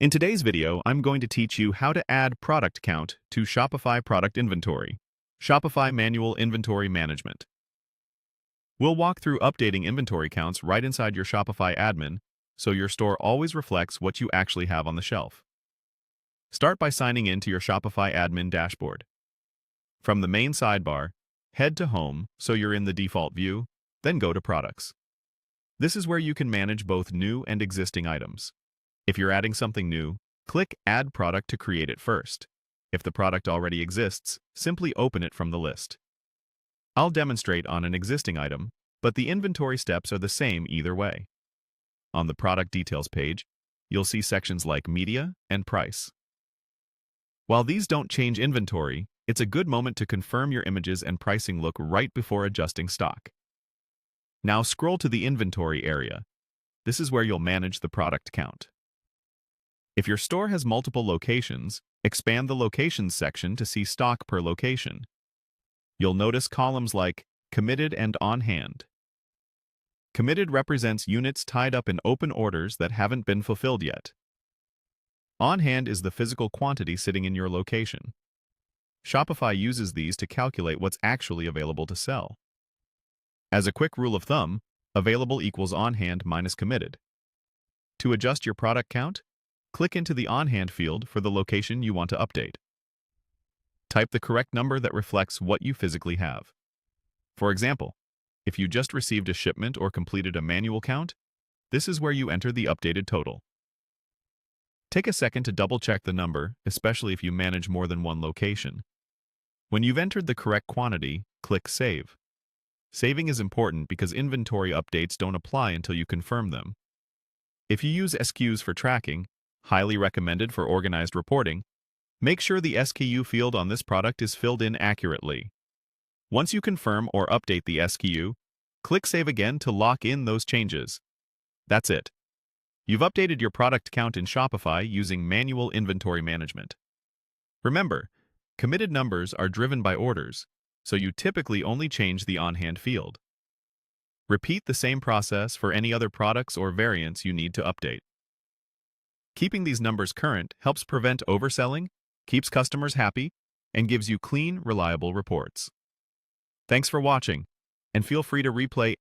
In today's video, I'm going to teach you how to add product count to Shopify Product Inventory, Shopify Manual Inventory Management. We'll walk through updating inventory counts right inside your Shopify admin, so your store always reflects what you actually have on the shelf. Start by signing in to your Shopify admin dashboard. From the main sidebar, head to Home so you're in the default view, then go to Products. This is where you can manage both new and existing items. If you're adding something new, click Add Product to create it first. If the product already exists, simply open it from the list. I'll demonstrate on an existing item, but the inventory steps are the same either way. On the Product Details page, you'll see sections like Media and Price. While these don't change inventory, it's a good moment to confirm your images and pricing look right before adjusting stock. Now scroll to the Inventory area. This is where you'll manage the product count. If your store has multiple locations, expand the Locations section to see stock per location. You'll notice columns like Committed and On Hand. Committed represents units tied up in open orders that haven't been fulfilled yet. On Hand is the physical quantity sitting in your location. Shopify uses these to calculate what's actually available to sell. As a quick rule of thumb, available equals on hand minus committed. To adjust your product count, click into the On Hand field for the location you want to update. Type the correct number that reflects what you physically have. For example, if you just received a shipment or completed a manual count, this is where you enter the updated total. Take a second to double-check the number, especially if you manage more than one location. When you've entered the correct quantity, click Save. Saving is important because inventory updates don't apply until you confirm them. If you use SKUs for tracking, highly recommended for organized reporting, make sure the SKU field on this product is filled in accurately. Once you confirm or update the SKU, click Save again to lock in those changes. That's it. You've updated your product count in Shopify using manual inventory management. Remember, committed numbers are driven by orders, so you typically only change the on-hand field. Repeat the same process for any other products or variants you need to update. Keeping these numbers current helps prevent overselling, keeps customers happy, and gives you clean, reliable reports. Thanks for watching, and feel free to replay